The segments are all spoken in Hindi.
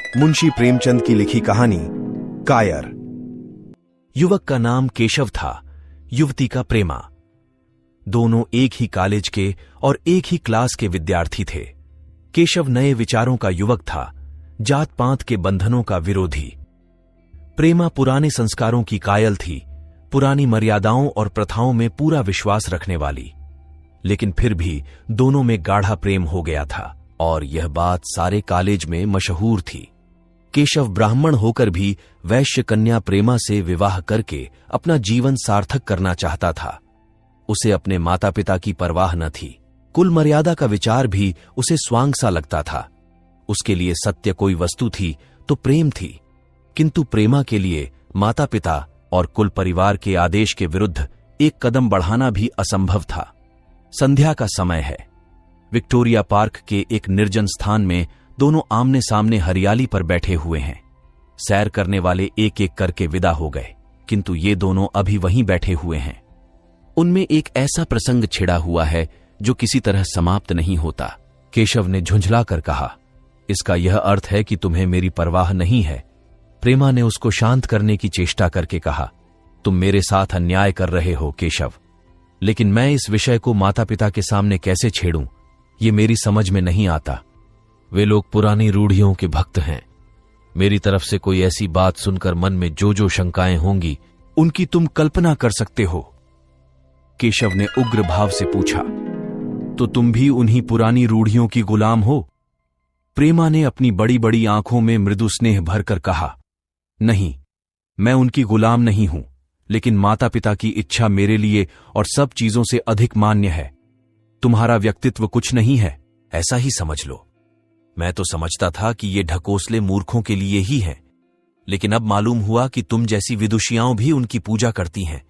मुंशी प्रेमचंद की लिखी कहानी कायर। युवक का नाम केशव था, युवती का प्रेमा। दोनों एक ही कॉलेज के और एक ही क्लास के विद्यार्थी थे। केशव नए विचारों का युवक था, जात पात के बंधनों का विरोधी। प्रेमा पुराने संस्कारों की कायल थी, पुरानी मर्यादाओं और प्रथाओं में पूरा विश्वास रखने वाली। लेकिन फिर भी दोनों में गाढ़ा प्रेम हो गया था और यह बात सारे कॉलेज में मशहूर थी। केशव ब्राह्मण होकर भी वैश्य कन्या प्रेमा से विवाह करके अपना जीवन सार्थक करना चाहता था। उसे अपने माता पिता की परवाह न थी। कुल मर्यादा का विचार भी उसे स्वांग सा लगता था। उसके लिए सत्य कोई वस्तु थी तो प्रेम थी, किंतु प्रेमा के लिए माता पिता और कुल परिवार के आदेश के विरुद्ध एक कदम बढ़ाना भी असंभव था। संध्या का समय है। विक्टोरिया पार्क के एक निर्जन स्थान में दोनों आमने सामने हरियाली पर बैठे हुए हैं। सैर करने वाले एक एक करके विदा हो गए, किंतु ये दोनों अभी वहीं बैठे हुए हैं। उनमें एक ऐसा प्रसंग छिड़ा हुआ है जो किसी तरह समाप्त नहीं होता। केशव ने झुंझला कर कहा, इसका यह अर्थ है कि तुम्हें मेरी परवाह नहीं है। प्रेमा ने उसको शांत करने की चेष्टा करके कहा, तुम मेरे साथ अन्याय कर रहे हो केशव, लेकिन मैं इस विषय को माता पिता के सामने कैसे छेड़ूं, ये मेरी समझ में नहीं आता। वे लोग पुरानी रूढ़ियों के भक्त हैं। मेरी तरफ से कोई ऐसी बात सुनकर मन में जो जो शंकाएं होंगी उनकी तुम कल्पना कर सकते हो। केशव ने उग्र भाव से पूछा, तो तुम भी उन्हीं पुरानी रूढ़ियों की गुलाम हो? प्रेमा ने अपनी बड़ी बड़ी आंखों में मृदु स्नेह भरकर कहा, नहीं, मैं उनकी गुलाम नहीं हूं, लेकिन माता पिता की इच्छा मेरे लिए और सब चीजों से अधिक मान्य है। तुम्हारा व्यक्तित्व कुछ नहीं है, ऐसा ही समझ लो। मैं तो समझता था कि ये ढकोसले मूर्खों के लिए ही हैं, लेकिन अब मालूम हुआ कि तुम जैसी विदुषियाओं भी उनकी पूजा करती हैं।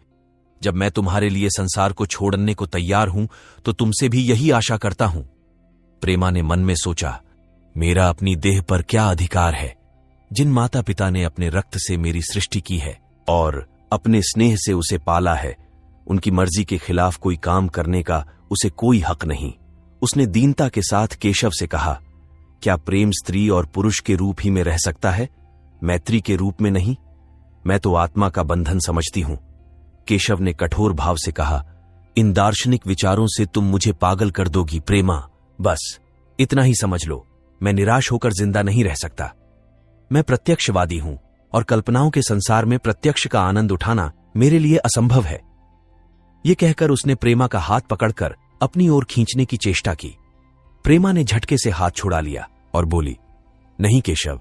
जब मैं तुम्हारे लिए संसार को छोड़ने को तैयार हूं तो तुमसे भी यही आशा करता हूं। प्रेमा ने मन में सोचा, मेरा अपनी देह पर क्या अधिकार है? जिन माता पिता ने अपने रक्त से मेरी सृष्टि की है और अपने स्नेह से उसे पाला है, उनकी मर्जी के खिलाफ कोई काम करने का उसे कोई हक नहीं। उसने दीनता के साथ केशव से कहा, क्या प्रेम स्त्री और पुरुष के रूप ही में रह सकता है, मैत्री के रूप में नहीं? मैं तो आत्मा का बंधन समझती हूं। केशव ने कठोर भाव से कहा, इन दार्शनिक विचारों से तुम मुझे पागल कर दोगी प्रेमा। बस इतना ही समझ लो, मैं निराश होकर जिंदा नहीं रह सकता। मैं प्रत्यक्षवादी हूं और कल्पनाओं के संसार में प्रत्यक्ष का आनंद उठाना मेरे लिए असंभव है। यह कहकर उसने प्रेमा का हाथ पकड़कर अपनी ओर खींचने की चेष्टा की। प्रेमा ने झटके से हाथ छुड़ा लिया और बोली, नहीं केशव,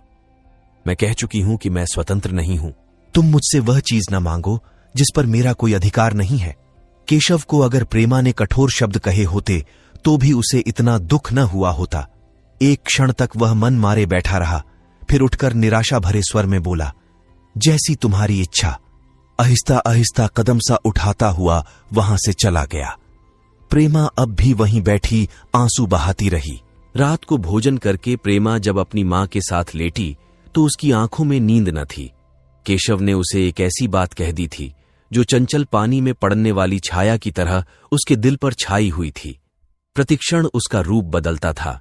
मैं कह चुकी हूं कि मैं स्वतंत्र नहीं हूं। तुम मुझसे वह चीज न मांगो जिस पर मेरा कोई अधिकार नहीं है। केशव को अगर प्रेमा ने कठोर शब्द कहे होते तो भी उसे इतना दुख न हुआ होता। एक क्षण तक वह मन मारे बैठा रहा, फिर उठकर निराशा भरे स्वर में बोला, जैसी तुम्हारी इच्छा। आहिस्ता आहिस्ता कदम सा उठाता हुआ वहां से चला गया। प्रेमा अब भी वहीं बैठी आंसू बहाती रही। रात को भोजन करके प्रेमा जब अपनी मां के साथ लेटी तो उसकी आंखों में नींद न थी। केशव ने उसे एक ऐसी बात कह दी थी जो चंचल पानी में पड़ने वाली छाया की तरह उसके दिल पर छाई हुई थी। प्रतिक्षण उसका रूप बदलता था,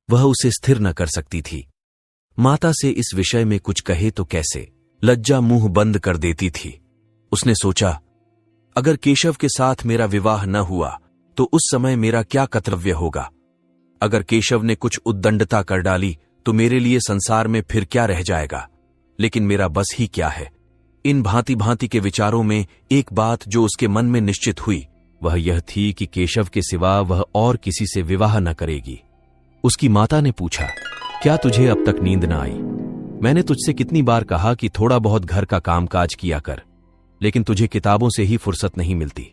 वह उसे स्थिर न कर सकती थी। माता से इस विषय में कुछ कहे तो कैसे, लज्जा मुंह बंद कर देती थी। उसने सोचा, अगर केशव के साथ मेरा विवाह न हुआ तो उस समय मेरा क्या कर्तव्य होगा? अगर केशव ने कुछ उद्दंडता कर डाली तो मेरे लिए संसार में फिर क्या रह जाएगा? लेकिन मेरा बस ही क्या है? इन भांति भांति के विचारों में एक बात जो उसके मन में निश्चित हुई वह यह थी कि केशव के सिवा वह और किसी से विवाह न करेगी। उसकी माता ने पूछा, क्या तुझे अब तक नींद न आई? मैंने तुझसे कितनी बार कहा कि थोड़ा बहुत घर का कामकाज किया कर, लेकिन तुझे किताबों से ही फुर्सत नहीं मिलती।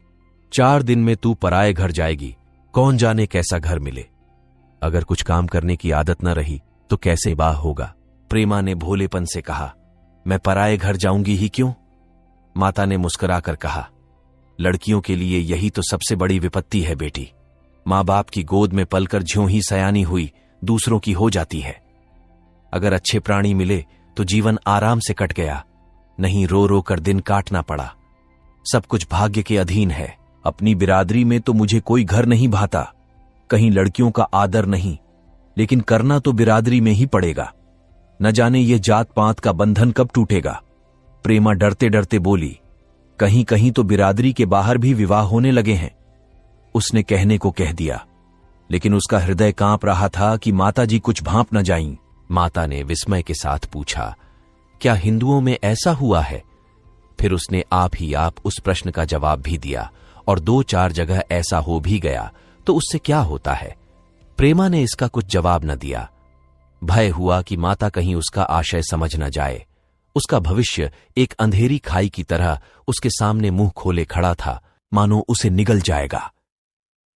4 दिन में तू पराए घर जाएगी, कौन जाने कैसा घर मिले। अगर कुछ काम करने की आदत न रही तो कैसे बाह होगा? प्रेमा ने भोलेपन से कहा, मैं पराए घर जाऊंगी ही क्यों? माता ने मुस्कुराकर कहा, लड़कियों के लिए यही तो सबसे बड़ी विपत्ति है बेटी। मां बाप की गोद में पलकर ज्यों ही सयानी हुई दूसरों की हो जाती है। अगर अच्छे प्राणी मिले तो जीवन आराम से कट गया, नहीं रो रो कर दिन काटना पड़ा। सब कुछ भाग्य के अधीन है। अपनी बिरादरी में तो मुझे कोई घर नहीं भाता, कहीं लड़कियों का आदर नहीं, लेकिन करना तो बिरादरी में ही पड़ेगा। न जाने ये जात पात का बंधन कब टूटेगा। प्रेमा डरते डरते बोली, कहीं कहीं तो बिरादरी के बाहर भी विवाह होने लगे हैं। उसने कहने को कह दिया, लेकिन उसका हृदय कांप रहा था कि माताजी कुछ भांप न जाईं। माता ने विस्मय के साथ पूछा, क्या हिंदुओं में ऐसा हुआ है? फिर उसने आप ही आप उस प्रश्न का जवाब भी दिया, और 2-4 जगह ऐसा हो भी गया तो उससे क्या होता है। प्रेमा ने इसका कुछ जवाब न दिया। भय हुआ कि माता कहीं उसका आशय समझ न जाए। उसका भविष्य एक अंधेरी खाई की तरह उसके सामने मुंह खोले खड़ा था, मानो उसे निगल जाएगा।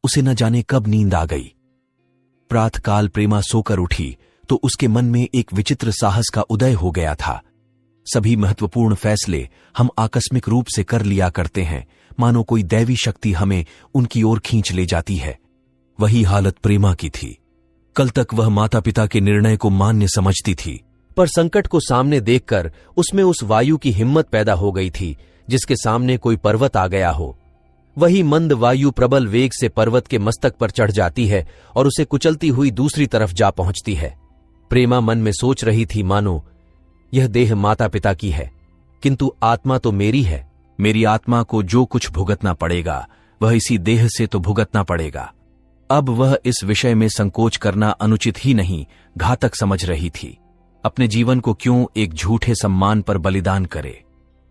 उसे न जाने कब नींद आ गई। प्रातःकाल प्रेमा सोकर उठी तो उसके मन में एक विचित्र साहस का उदय हो गया था। सभी महत्वपूर्ण फैसले हम आकस्मिक रूप से कर लिया करते हैं, मानो कोई दैवी शक्ति हमें उनकी ओर खींच ले जाती है। वही हालत प्रेमा की थी। कल तक वह माता पिता के निर्णय को मान्य समझती थी, पर संकट को सामने देखकर उसमें उस वायु की हिम्मत पैदा हो गई थी जिसके सामने कोई पर्वत आ गया हो। वही मंद वायु प्रबल वेग से पर्वत के मस्तक पर चढ़ जाती है और उसे कुचलती हुई दूसरी तरफ जा पहुंचती है। प्रेमा मन में सोच रही थी, मानो यह देह माता पिता की है, किंतु आत्मा तो मेरी है। मेरी आत्मा को जो कुछ भुगतना पड़ेगा वह इसी देह से तो भुगतना पड़ेगा। अब वह इस विषय में संकोच करना अनुचित ही नहीं, घातक समझ रही थी। अपने जीवन को क्यों एक झूठे सम्मान पर बलिदान करे।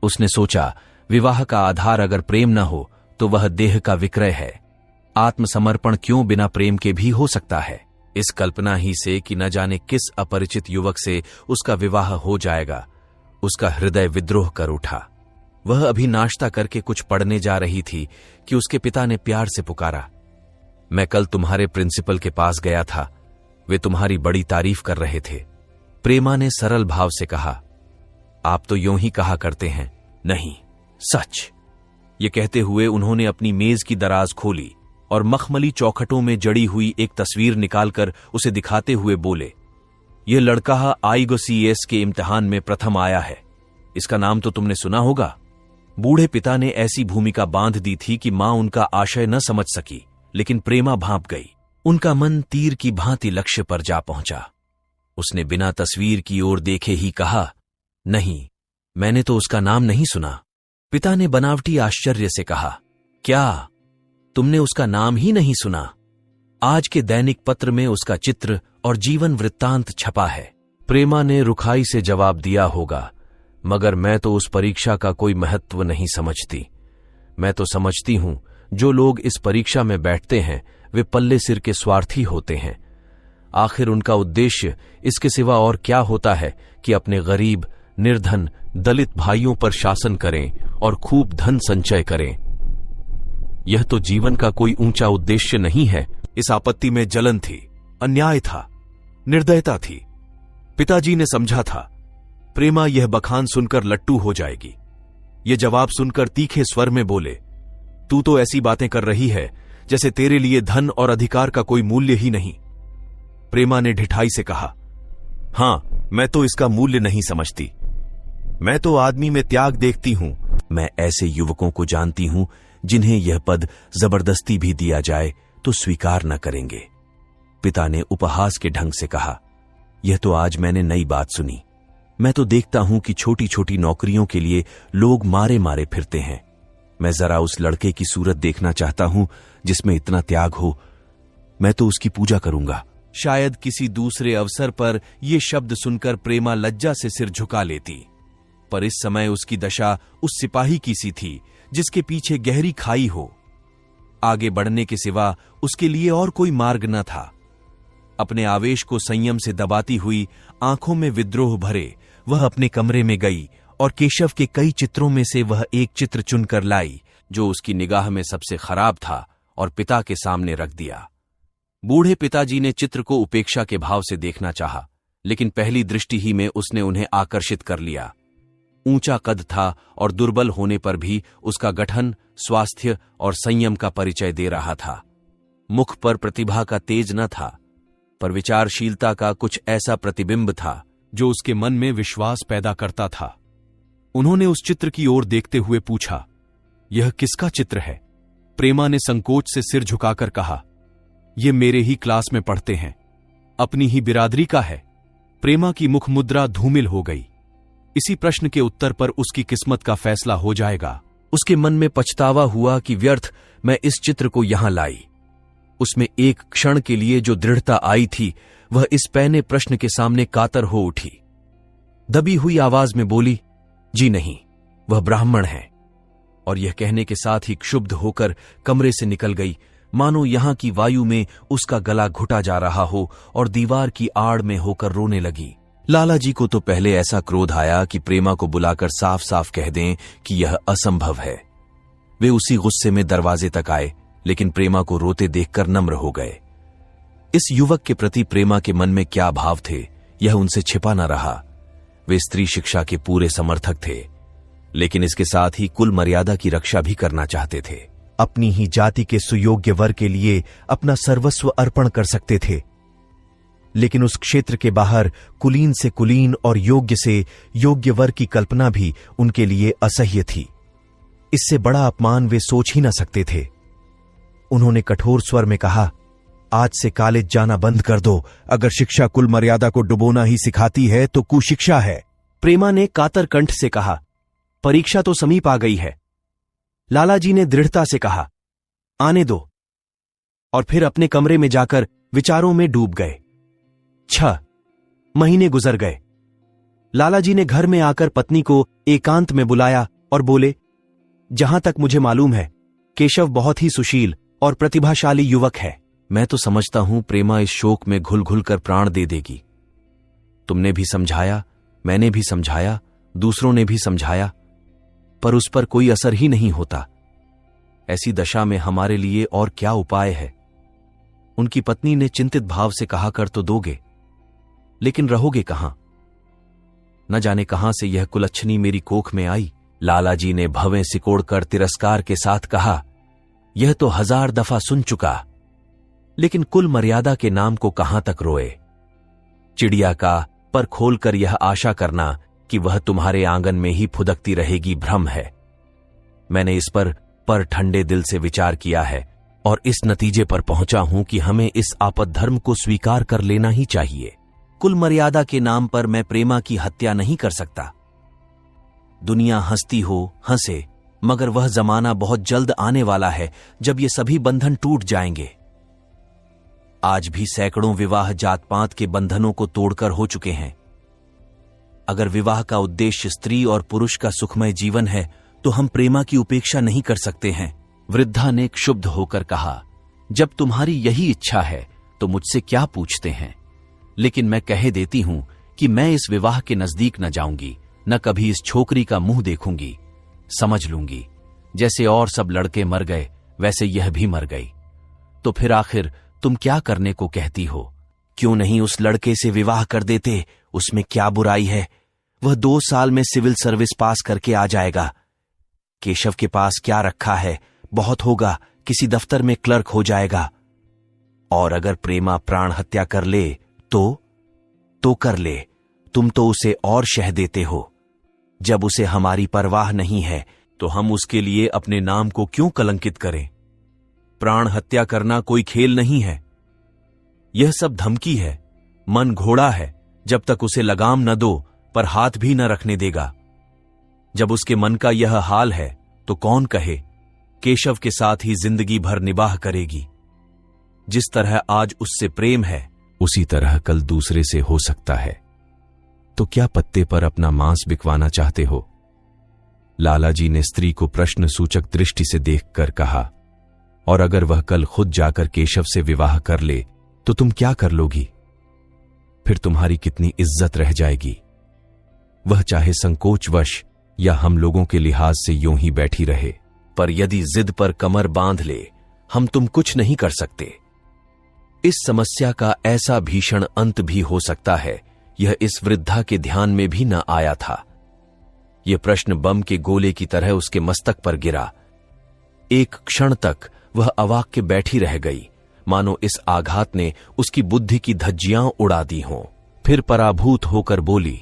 उसने सोचा, विवाह का आधार अगर प्रेम न हो तो वह देह का विक्रय है। आत्मसमर्पण क्यों बिना प्रेम के भी हो सकता है। इस कल्पना ही से कि न जाने किस अपरिचित युवक से उसका विवाह हो जाएगा, उसका हृदय विद्रोह कर उठा। वह अभी नाश्ता करके कुछ पढ़ने जा रही थी कि उसके पिता ने प्यार से पुकारा, मैं कल तुम्हारे प्रिंसिपल के पास गया था, वे तुम्हारी बड़ी तारीफ कर रहे थे। प्रेमा ने सरल भाव से कहा, आप तो यूं ही कहा करते हैं। नहीं, सच। ये कहते हुए उन्होंने अपनी मेज की दराज खोली और मखमली चौखटों में जड़ी हुई एक तस्वीर निकालकर उसे दिखाते हुए बोले, यह लड़का IGCS के इम्तिहान में प्रथम आया है। इसका नाम तो तुमने सुना होगा। बूढ़े पिता ने ऐसी भूमिका बांध दी थी कि मां उनका आशय न समझ सकी, लेकिन प्रेमा भांप गई। उनका मन तीर की भांति लक्ष्य पर जा पहुंचा। उसने बिना तस्वीर की ओर देखे ही कहा, नहीं, मैंने तो उसका नाम नहीं सुना। पिता ने बनावटी आश्चर्य से कहा, क्या तुमने उसका नाम ही नहीं सुना? आज के दैनिक पत्र में उसका चित्र और जीवन वृत्तांत छपा है। प्रेमा ने रुखाई से जवाब दिया होगा, मगर मैं तो उस परीक्षा का कोई महत्व नहीं समझती। मैं तो समझती हूं जो लोग इस परीक्षा में बैठते हैं वे पल्ले सिर के स्वार्थी होते हैं। आखिर उनका उद्देश्य इसके सिवा और क्या होता है कि अपने गरीब, निर्धन, दलित भाइयों पर शासन करें और खूब धन संचय करें। यह तो जीवन का कोई ऊंचा उद्देश्य नहीं है। इस आपत्ति में जलन थी, अन्याय था, निर्दयता थी। पिताजी ने समझा था प्रेमा यह बखान सुनकर लट्टू हो जाएगी। यह जवाब सुनकर तीखे स्वर में बोले, तू तो ऐसी बातें कर रही है जैसे तेरे लिए धन और अधिकार का कोई मूल्य ही नहीं। प्रेमा ने ढिठाई से कहा, हां, मैं तो इसका मूल्य नहीं समझती। मैं तो आदमी में त्याग देखती हूं। मैं ऐसे युवकों को जानती हूं जिन्हें यह पद जबरदस्ती भी दिया जाए तो स्वीकार न करेंगे। पिता ने उपहास के ढंग से कहा, यह तो आज मैंने नई बात सुनी। मैं तो देखता हूं कि छोटी छोटी नौकरियों के लिए लोग मारे मारे फिरते हैं। मैं जरा उस लड़के की सूरत देखना चाहता हूं जिसमें इतना त्याग हो। मैं तो उसकी पूजा करूंगा। शायद किसी दूसरे अवसर पर यह शब्द सुनकर प्रेमा लज्जा से सिर झुका लेती, पर इस समय उसकी दशा उस सिपाही की सी थी जिसके पीछे गहरी खाई हो। आगे बढ़ने के सिवा उसके लिए और कोई मार्ग न था। अपने आवेश को संयम से दबाती हुई, आंखों में विद्रोह भरे, वह अपने कमरे में गई और केशव के कई चित्रों में से वह एक चित्र चुनकर लाई जो उसकी निगाह में सबसे खराब था और पिता के सामने रख दिया। बूढ़े पिताजी ने चित्र को उपेक्षा के भाव से देखना चाहा, लेकिन पहली दृष्टि ही में उसने उन्हें आकर्षित कर लिया। ऊंचा कद था और दुर्बल होने पर भी उसका गठन, स्वास्थ्य और संयम का परिचय दे रहा था। मुख पर प्रतिभा का तेज न था, पर विचारशीलता का कुछ ऐसा प्रतिबिंब था जो उसके मन में विश्वास पैदा करता था। उन्होंने उस चित्र की ओर देखते हुए पूछा, यह किसका चित्र है? प्रेमा ने संकोच से सिर झुकाकर कहा, यह मेरे ही क्लास में पढ़ते हैं, अपनी ही बिरादरी का है। प्रेमा की मुख मुद्रा धूमिल हो गई। इसी प्रश्न के उत्तर पर उसकी किस्मत का फैसला हो जाएगा। उसके मन में पछतावा हुआ कि व्यर्थ मैं इस चित्र को यहां लाई। उसमें एक क्षण के लिए जो दृढ़ता आई थी वह इस पैने प्रश्न के सामने कातर हो उठी। दबी हुई आवाज में बोली, जी नहीं, वह ब्राह्मण है। और यह कहने के साथ ही क्षुब्ध होकर कमरे से निकल गई, मानो यहां की वायु में उसका गला घुटा जा रहा हो, और दीवार की आड़ में होकर रोने लगी। लाला जी को तो पहले ऐसा क्रोध आया कि प्रेमा को बुलाकर साफ साफ कह दें कि यह असंभव है। वे उसी गुस्से में दरवाजे तक आए, लेकिन प्रेमा को रोते देखकर नम्र हो गए। इस युवक के प्रति प्रेमा के मन में क्या भाव थे यह उनसे छिपा न रहा। वे स्त्री शिक्षा के पूरे समर्थक थे, लेकिन इसके साथ ही कुल मर्यादा की रक्षा भी करना चाहते थे। अपनी ही जाति के सुयोग्य वर के लिए अपना सर्वस्व अर्पण कर सकते थे, लेकिन उस क्षेत्र के बाहर कुलीन से कुलीन और योग्य से योग्य वर की कल्पना भी उनके लिए असह्य थी। इससे बड़ा अपमान वे सोच ही न सकते थे। उन्होंने कठोर स्वर में कहा, आज से कॉलेज जाना बंद कर दो। अगर शिक्षा कुल मर्यादा को डुबोना ही सिखाती है तो कुशिक्षा है। प्रेमा ने कातर कंठ से कहा, परीक्षा तो समीप आ गई है। लाला जी ने दृढ़ता से कहा, आने दो। और फिर अपने कमरे में जाकर विचारों में डूब गए। 6 महीने गुजर गए। लाला जी ने घर में आकर पत्नी को एकांत में बुलाया और बोले, जहां तक मुझे मालूम है केशव बहुत ही सुशील और प्रतिभाशाली युवक है। मैं तो समझता हूं प्रेमा इस शोक में घुल घुल कर प्राण दे देगी। तुमने भी समझाया, मैंने भी समझाया, दूसरों ने भी समझाया, पर उस पर कोई असर ही नहीं होता। ऐसी दशा में हमारे लिए और क्या उपाय है? उनकी पत्नी ने चिंतित भाव से कहा, कर तो दोगे, लेकिन रहोगे कहां? न जाने कहां से यह कुलच्छनी मेरी कोख में आई। लाला जी ने भवें सिकोड़कर तिरस्कार के साथ कहा, यह तो 1000 दफा सुन चुका, लेकिन कुल मर्यादा के नाम को कहां तक रोए। चिड़िया का पर खोलकर यह आशा करना कि वह तुम्हारे आंगन में ही फुदकती रहेगी भ्रम है। मैंने इस पर ठंडे दिल से विचार किया है और इस नतीजे पर पहुंचा हूं कि हमें इस आपद धर्म को स्वीकार कर लेना ही चाहिए। कुल मर्यादा के नाम पर मैं प्रेमा की हत्या नहीं कर सकता। दुनिया हंसती हो हंसे, मगर वह जमाना बहुत जल्द आने वाला है जब ये सभी बंधन टूट जाएंगे। आज भी सैकड़ों विवाह जात पात के बंधनों को तोड़कर हो चुके हैं। अगर विवाह का उद्देश्य स्त्री और पुरुष का सुखमय जीवन है तो हम प्रेमा की उपेक्षा नहीं कर सकते हैं। वृद्धा ने क्षुब्ध होकर कहा, जब तुम्हारी यही इच्छा है तो मुझसे क्या पूछते हैं? लेकिन मैं कह देती हूं कि मैं इस विवाह के नजदीक न जाऊंगी, न कभी इस छोकरी का मुंह देखूंगी। समझ लूंगी जैसे और सब लड़के मर गए वैसे यह भी मर गई। तो फिर आखिर तुम क्या करने को कहती हो? क्यों नहीं उस लड़के से विवाह कर देते? उसमें क्या बुराई है? वह 2 साल में सिविल सर्विस पास करके आ जाएगा। केशव के पास क्या रखा है? बहुत होगा, किसी दफ्तर में क्लर्क हो जाएगा। और अगर प्रेमा प्राण हत्या कर ले तो कर ले, तुम तो उसे और शह देते हो। जब उसे हमारी परवाह नहीं है तो हम उसके लिए अपने नाम को क्यों कलंकित करें? प्राण हत्या करना कोई खेल नहीं है, यह सब धमकी है। मन घोड़ा है, जब तक उसे लगाम न दो पर हाथ भी न रखने देगा। जब उसके मन का यह हाल है तो कौन कहे केशव के साथ ही जिंदगी भर निबाह करेगी। जिस तरह आज उससे प्रेम है उसी तरह कल दूसरे से हो सकता है। तो क्या पत्ते पर अपना मांस बिकवाना चाहते हो? लाला जी ने स्त्री को प्रश्न सूचक दृष्टि से देखकर कहा, और अगर वह कल खुद जाकर केशव से विवाह कर ले तो तुम क्या कर लोगी? फिर तुम्हारी कितनी इज्जत रह जाएगी? वह चाहे संकोचवश या हम लोगों के लिहाज से यूं ही बैठी रहे, पर यदि जिद पर कमर बांध ले हम तुम कुछ नहीं कर सकते। इस समस्या का ऐसा भीषण अंत भी हो सकता है, यह इस वृद्धा के ध्यान में भी न आया था। यह प्रश्न बम के गोले की तरह उसके मस्तक पर गिरा। एक क्षण तक वह अवाक के बैठी रह गई, मानो इस आघात ने उसकी बुद्धि की धज्जियां उड़ा दी हों। फिर पराभूत होकर बोली,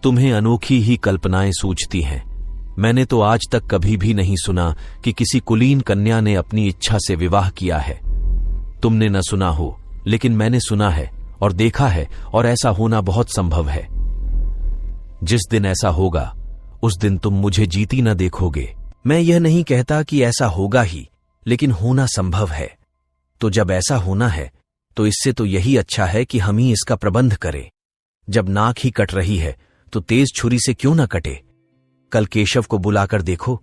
तुम्हें अनोखी ही कल्पनाएं सूझती हैं। मैंने तो आज तक कभी भी नहीं सुना कि किसी कुलीन कन्या ने अपनी इच्छा से विवाह किया है। तुमने न सुना हो, लेकिन मैंने सुना है और देखा है, और ऐसा होना बहुत संभव है। जिस दिन ऐसा होगा उस दिन तुम मुझे जीती न देखोगे। मैं यह नहीं कहता कि ऐसा होगा ही, लेकिन होना संभव है। तो जब ऐसा होना है तो इससे तो यही अच्छा है कि हम ही इसका प्रबंध करें। जब नाक ही कट रही है तो तेज छुरी से क्यों न कटे। कल केशव को बुलाकर देखो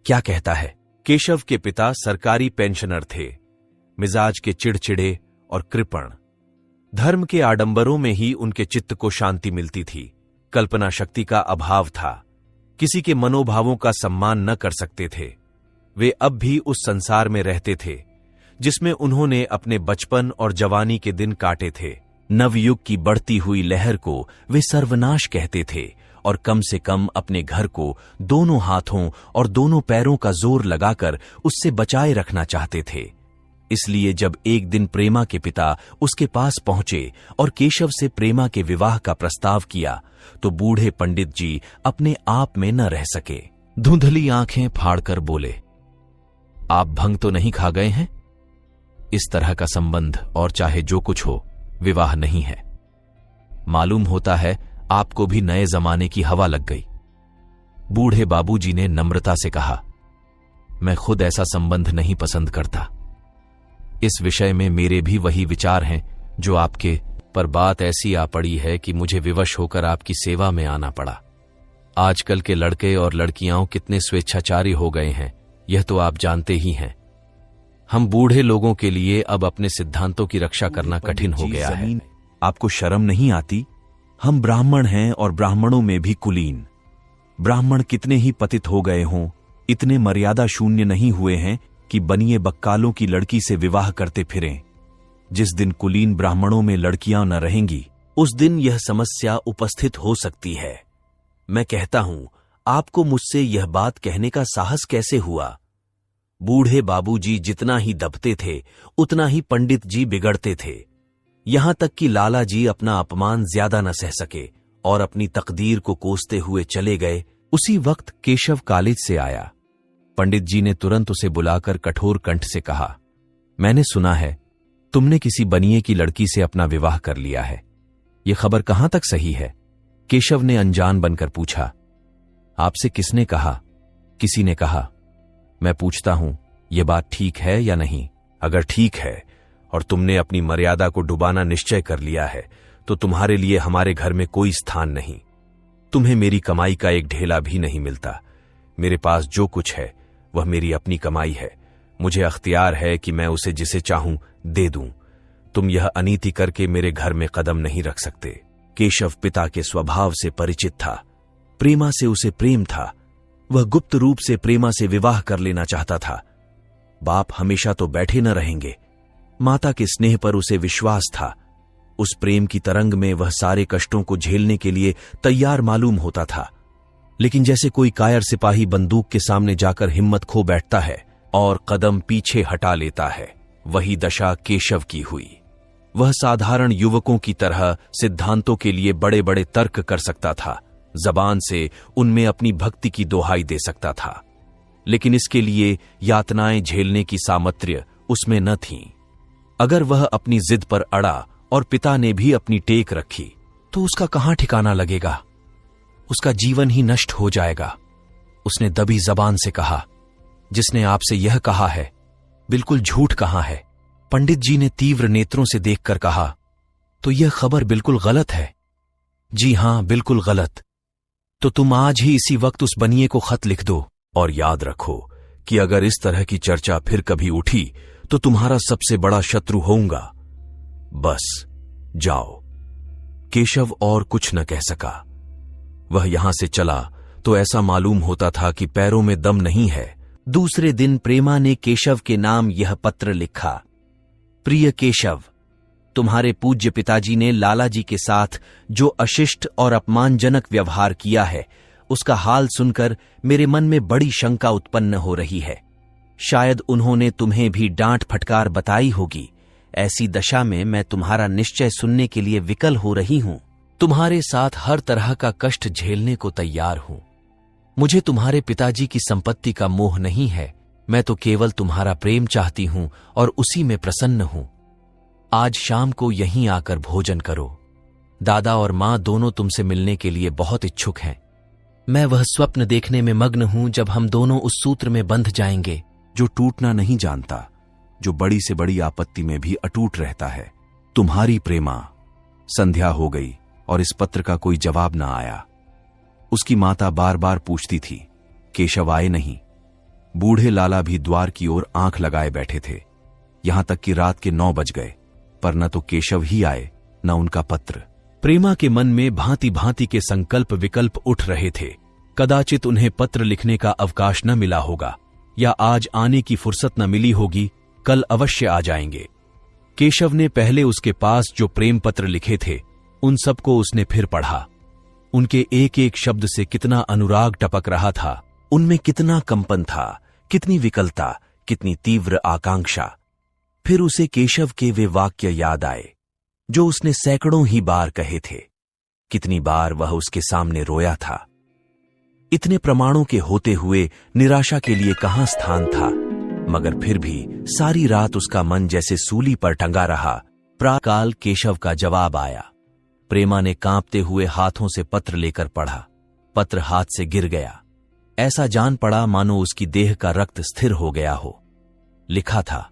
क्या कहता है। केशव के पिता सरकारी पेंशनर थे, मिजाज के चिड़चिड़े और कृपण। धर्म के आडंबरों में ही उनके चित्त को शांति मिलती थी। कल्पना शक्ति का अभाव था, किसी के मनोभावों का सम्मान न कर सकते थे। वे अब भी उस संसार में रहते थे जिसमें उन्होंने अपने बचपन और जवानी के दिन काटे थे। नवयुग की बढ़ती हुई लहर को वे सर्वनाश कहते थे और कम से कम अपने घर को दोनों हाथों और दोनों पैरों का जोर लगाकर उससे बचाए रखना चाहते थे। इसलिए जब एक दिन प्रेमा के पिता उसके पास पहुंचे और केशव से प्रेमा के विवाह का प्रस्ताव किया तो बूढ़े पंडित जी अपने आप में न रह सके। धुंधली आंखें फाड़कर बोले, आप भंग तो नहीं खा गए हैं? इस तरह का संबंध और चाहे जो कुछ हो विवाह नहीं है। मालूम होता है आपको भी नए जमाने की हवा लग गई। बूढ़े बाबूजी ने नम्रता से कहा, मैं खुद ऐसा संबंध नहीं पसंद करता। इस विषय में मेरे भी वही विचार हैं जो आपके, पर बात ऐसी आ पड़ी है कि मुझे विवश होकर आपकी सेवा में आना पड़ा। आजकल के लड़के और लड़कियां कितने स्वेच्छाचारी हो गए हैं, यह तो आप जानते ही हैं। हम बूढ़े लोगों के लिए अब अपने सिद्धांतों की रक्षा करना कठिन हो गया है। आपको शर्म नहीं आती? हम ब्राह्मण हैं और ब्राह्मणों में भी कुलीन। ब्राह्मण कितने ही पतित हो गए हों, इतने मर्यादा शून्य नहीं हुए हैं कि बनिए बक्कालों की लड़की से विवाह करते फिरें। जिस दिन कुलीन ब्राह्मणों में लड़कियां न रहेंगी उस दिन यह समस्या उपस्थित हो सकती है। मैं कहता हूं, आपको मुझसे यह बात कहने का साहस कैसे हुआ? बूढ़े बाबूजी जितना ही दबते थे उतना ही पंडित जी बिगड़ते थे। यहां तक कि लाला जी अपना अपमान ज्यादा न सह सके और अपनी तकदीर को कोसते हुए चले गए। उसी वक्त केशव कॉलेज से आया। पंडित जी ने तुरंत उसे बुलाकर कठोर कंठ से कहा, मैंने सुना है तुमने किसी बनिए की लड़की से अपना विवाह कर लिया है। यह खबर कहां तक सही है? केशव ने अनजान बनकर पूछा। आपसे किसने कहा? किसी ने कहा। मैं पूछता हूं, यह बात ठीक है या नहीं? अगर ठीक है और तुमने अपनी मर्यादा को डुबाना निश्चय कर लिया है तो तुम्हारे लिए हमारे घर में कोई स्थान नहीं। तुम्हें मेरी कमाई का एक ढेला भी नहीं मिलता। मेरे पास जो कुछ है वह मेरी अपनी कमाई है। मुझे अख्तियार है कि मैं उसे जिसे चाहूं दे दूं। तुम यह अनीति करके मेरे घर में कदम नहीं रख सकते। केशव पिता के स्वभाव से परिचित था। प्रेमा से उसे प्रेम था। वह गुप्त रूप से प्रेमा से विवाह कर लेना चाहता था। बाप हमेशा तो बैठे न रहेंगे। माता के स्नेह पर उसे विश्वास था। उस प्रेम की तरंग में वह सारे कष्टों को झेलने के लिए तैयार मालूम होता था। लेकिन जैसे कोई कायर सिपाही बंदूक के सामने जाकर हिम्मत खो बैठता है और कदम पीछे हटा लेता है, वही दशा केशव की हुई। वह साधारण युवकों की तरह सिद्धांतों के लिए बड़े बड़े तर्क कर सकता था, जबान से उनमें अपनी भक्ति की दोहाई दे सकता था, लेकिन इसके लिए यातनाएं झेलने की सामर्थ्य उसमें न थी। अगर वह अपनी जिद पर अड़ा और पिता ने भी अपनी टेक रखी तो उसका कहां ठिकाना लगेगा? उसका जीवन ही नष्ट हो जाएगा। उसने दबी जबान से कहा, जिसने आपसे यह कहा है बिल्कुल झूठ कहा है। पंडित जी ने तीव्र नेत्रों से देखकर कहा, तो यह खबर बिल्कुल गलत है। जी हां, बिल्कुल गलत। तो तुम आज ही इसी वक्त उस बनिए को खत लिख दो और याद रखो कि अगर इस तरह की चर्चा फिर कभी उठी तो तुम्हारा सबसे बड़ा शत्रु होऊंगा। बस जाओ। केशव और कुछ न कह सका। वह यहां से चला तो ऐसा मालूम होता था कि पैरों में दम नहीं है। दूसरे दिन प्रेमा ने केशव के नाम यह पत्र लिखा। प्रिय केशव, तुम्हारे पूज्य पिताजी ने लाला जी के साथ जो अशिष्ट और अपमानजनक व्यवहार किया है उसका हाल सुनकर मेरे मन में बड़ी शंका उत्पन्न हो रही है। शायद उन्होंने तुम्हें भी डांट फटकार बताई होगी। ऐसी दशा में मैं तुम्हारा निश्चय सुनने के लिए विकल हो रही हूं। तुम्हारे साथ हर तरह का कष्ट झेलने को तैयार हूं। मुझे तुम्हारे पिताजी की संपत्ति का मोह नहीं है। मैं तो केवल तुम्हारा प्रेम चाहती हूं और उसी में प्रसन्न हूं। आज शाम को यहीं आकर भोजन करो। दादा और माँ दोनों तुमसे मिलने के लिए बहुत इच्छुक हैं। मैं वह स्वप्न देखने में मग्न हूं जब हम दोनों उस सूत्र में बंध जाएंगे जो टूटना नहीं जानता, जो बड़ी से बड़ी आपत्ति में भी अटूट रहता है। तुम्हारी प्रेमा। संध्या हो गई और इस पत्र का कोई जवाब ना आया। उसकी माता बार बार पूछती थी, केशव आए नहीं। बूढ़े लाला भी द्वार की ओर आंख लगाए बैठे थे। यहां तक कि रात के 9 बज गए, पर न तो केशव ही आए न उनका पत्र। प्रेमा के मन में भांति भांति के संकल्प विकल्प उठ रहे थे। कदाचित उन्हें पत्र लिखने का अवकाश न मिला होगा, या आज आने की फुर्सत न मिली होगी, कल अवश्य आ जाएंगे। केशव ने पहले उसके पास जो प्रेम पत्र लिखे थे उन सबको उसने फिर पढ़ा। उनके एक एक शब्द से कितना अनुराग टपक रहा था, उनमें कितना कंपन था, कितनी विकलता, कितनी तीव्र आकांक्षा। फिर उसे केशव के वे वाक्य याद आए जो उसने सैकड़ों ही बार कहे थे। कितनी बार वह उसके सामने रोया था। इतने प्रमाणों के होते हुए निराशा के लिए कहां स्थान था, मगर फिर भी सारी रात उसका मन जैसे सूली पर टंगा रहा। प्राकाल केशव का जवाब आया। प्रेमा ने कांपते हुए हाथों से पत्र लेकर पढ़ा। पत्र हाथ से गिर गया। ऐसा जान पड़ा मानो उसकी देह का रक्त स्थिर हो गया हो। लिखा था,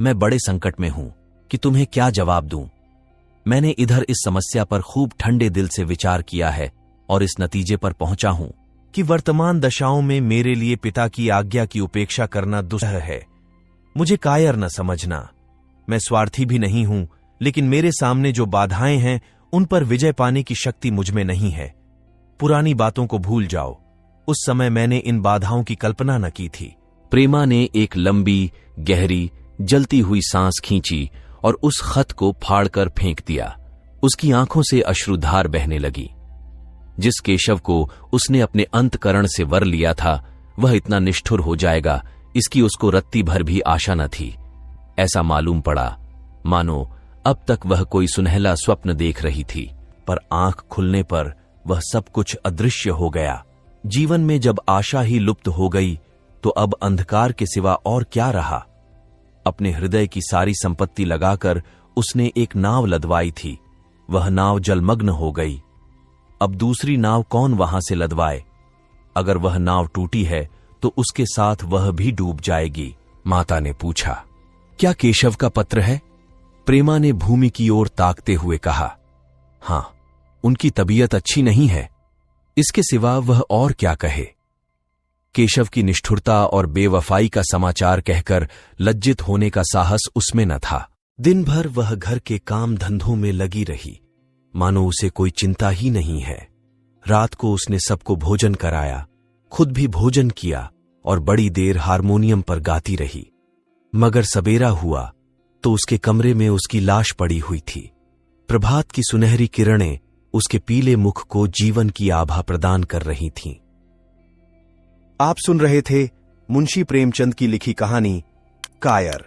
मैं बड़े संकट में हूं कि तुम्हें क्या जवाब दूं। मैंने इधर इस समस्या पर खूब ठंडे दिल से विचार किया है और इस नतीजे पर पहुंचा हूं कि वर्तमान दशाओं में मेरे लिए पिता की आज्ञा की उपेक्षा करना दुस्सह है। मुझे कायर न समझना। मैं स्वार्थी भी नहीं हूं, लेकिन मेरे सामने जो बाधाएं हैं उन पर विजय पाने की शक्ति मुझमें नहीं है। पुरानी बातों को भूल जाओ। उस समय मैंने इन बाधाओं की कल्पना न की थी। प्रेमा ने एक लंबी, गहरी, जलती हुई सांस खींची और उस खत को फाड़कर फेंक दिया। उसकी आंखों से अश्रुधार बहने लगी। जिस केशव को उसने अपने अंतकरण से वर लिया था, वह इतना निष्ठुर हो जाएगा, इसकी उसको रत्ती भर भी आशा न थी। ऐसा मालूम पड़ा मानो अब तक वह कोई सुनहला स्वप्न देख रही थी, पर आंख खुलने पर वह सब कुछ अदृश्य हो गया। जीवन में जब आशा ही लुप्त हो गई तो अब अंधकार के सिवा और क्या रहा। अपने हृदय की सारी संपत्ति लगाकर उसने एक नाव लदवाई थी। वह नाव जलमग्न हो गई। अब दूसरी नाव कौन वहां से लदवाए। अगर वह नाव टूटी है तो उसके साथ वह भी डूब जाएगी। माता ने पूछा, क्या केशव का पत्र है? प्रेमा ने भूमि की ओर ताकते हुए कहा, हां, उनकी तबीयत अच्छी नहीं है। इसके सिवा वह और क्या कहे। केशव की निष्ठुरता और बेवफाई का समाचार कहकर लज्जित होने का साहस उसमें न था। दिन भर वह घर के काम धंधों में लगी रही, मानो उसे कोई चिंता ही नहीं है। रात को उसने सबको भोजन कराया, खुद भी भोजन किया और बड़ी देर हारमोनियम पर गाती रही। मगर सबेरा हुआ तो उसके कमरे में उसकी लाश पड़ी हुई थी। प्रभात की सुनहरी किरणें उसके पीले मुख को जीवन की आभा प्रदान कर रही थीं। आप सुन रहे थे मुंशी प्रेमचंद की लिखी कहानी कायर।